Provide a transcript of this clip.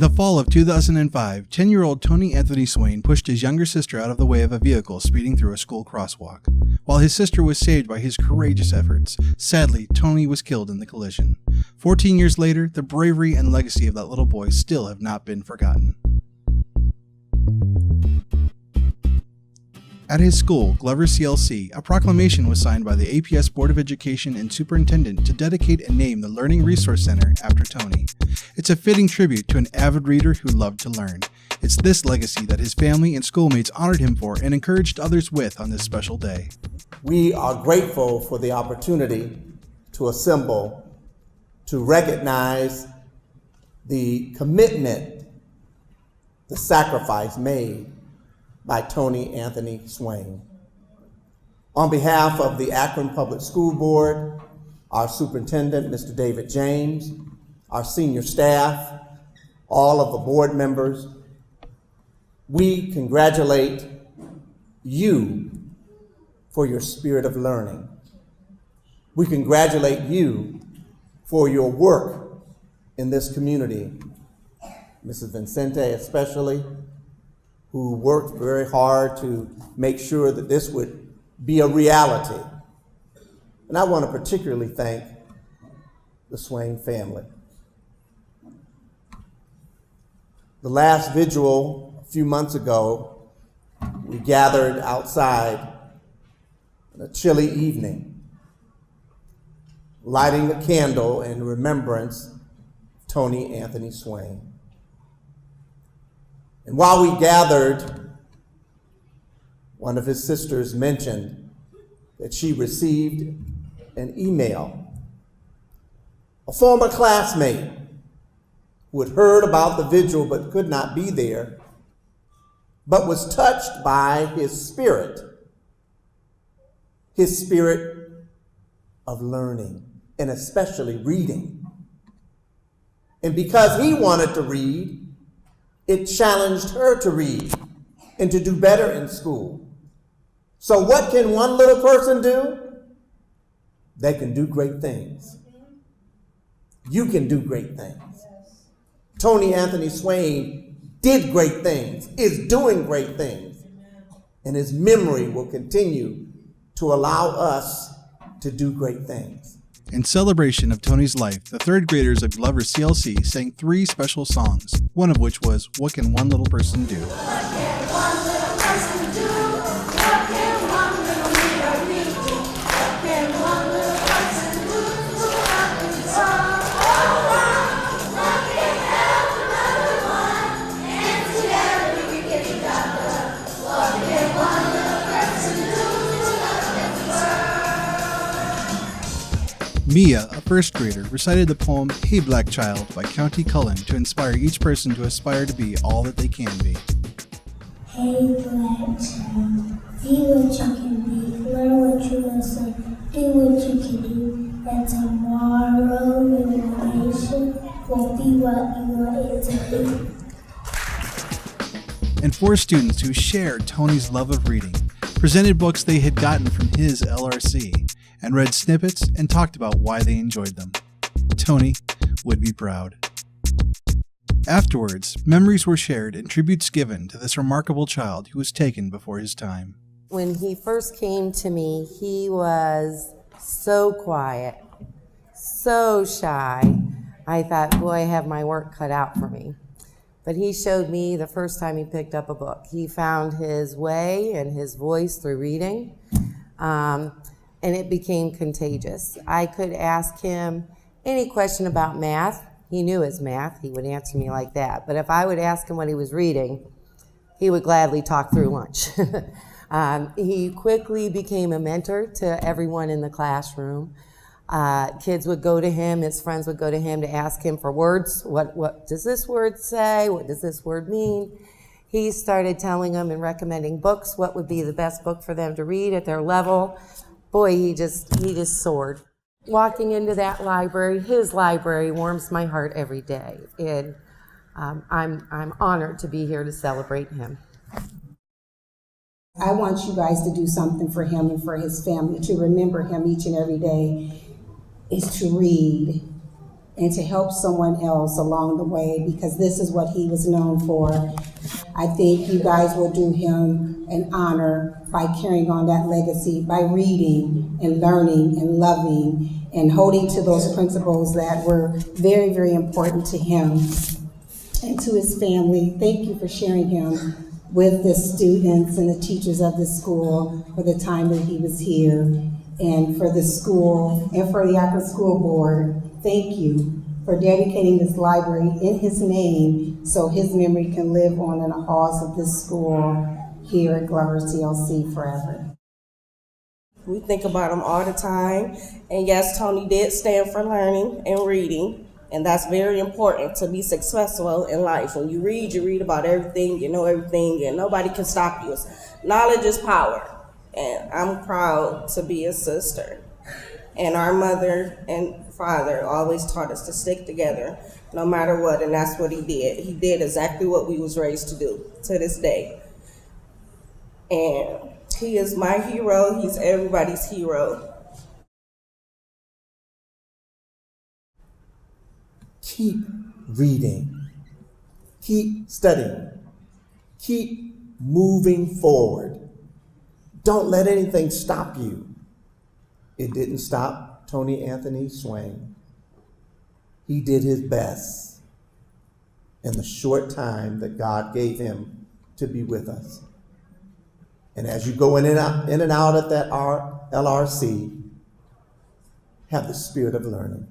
the fall of 2005, 10-year-old Tony Anthony Swain pushed his younger sister out of the way of a vehicle speeding through a school crosswalk. While his sister was saved by his courageous efforts, sadly, Tony was killed in the collision. 14 years later, the bravery and legacy of that little boy still have not been forgotten. At his school, Glover CLC, a proclamation was signed by the APS Board of Education and Superintendent to dedicate and name the Learning Resource Center after Tony. It's a fitting tribute to an avid reader who loved to learn. It's this legacy that his family and schoolmates honored him for and encouraged others with on this special day. We are grateful for the opportunity to assemble to recognize the commitment, the sacrifice made by Tony Anthony Swain. On behalf of the Akron Public School Board, our superintendent, Mr. David James, our senior staff, all of the board members, we congratulate you for your spirit of learning. We congratulate you for your work in this community, Mrs. Vincente especially, who worked very hard to make sure that this would be a reality. And I want to particularly thank the Swain family. The last vigil a few months ago, we gathered outside on a chilly evening, lighting a candle in remembrance of Tony Anthony Swain. And while we gathered, one of his sisters mentioned that she received an email. A former classmate who had heard about the vigil but could not be there, but was touched by his spirit of learning, and especially reading. And because he wanted to read, it challenged her to read and to do better in school. So what can one little person do? They can do great things. You can do great things. Tony Anthony Swain did great things, is doing great things, and his memory will continue to allow us to do great things. In celebration of Tony's life, the third graders of Glover CLC sang 3 special songs, one of which was What Can One Little Person Do? Mia, a first grader, recited the poem Hey Black Child by County Cullen to inspire each person to aspire to be all that they can be. Hey black child, be what you can be, learn what you listen, do what you can do, and tomorrow your nation will be what you want it to be. And 4 students who shared Tony's love of reading presented books they had gotten from his LRC and read snippets and talked about why they enjoyed them. Tony would be proud. Afterwards, memories were shared and tributes given to this remarkable child who was taken before his time. When he first came to me, he was so quiet, so shy. I thought, boy, I have my work cut out for me. But he showed me the first time he picked up a book. He found his way and his voice through reading. And it became contagious. I could ask him any question about math. He knew his math. He would answer me like that. But if I would ask him what he was reading, he would gladly talk through lunch. He quickly became a mentor to everyone in the classroom. Kids would go to him, his friends would go to him to ask him for words. What does this word say? What does this word mean? He started telling them and recommending books, what would be the best book for them to read at their level. Boy, he just soared. Walking into that library, his library, warms my heart every day. And I'm honored to be here to celebrate him. I want you guys to do something for him and for his family, to remember him each and every day, is to read. and to help someone else along the way, because this is what he was known for. I think you guys will do him an honor by carrying on that legacy, by reading and learning and loving and holding to those principles that were very, very important to him and to his family. Thank you for sharing him with the students and the teachers of the school for the time that he was here, and for the school and for the Akron School Board. Thank you for dedicating this library in his name so his memory can live on in the halls of this school here at Glover CLC forever. We think about him all the time. And yes, Tony did stand for learning and reading. And that's very important to be successful in life. When you read about everything, you know everything, and nobody can stop you. Knowledge is power. And I'm proud to be his sister. And our mother and father always taught us to stick together no matter what, and that's what he did. He did exactly what we was raised to do to this day. And he is my hero. He's everybody's hero. Keep reading. Keep studying. Keep moving forward. Don't let anything stop you. It didn't stop Tony Anthony Swain. He did his best in the short time that God gave him to be with us. And as you go in and out at that LRC, have the spirit of learning.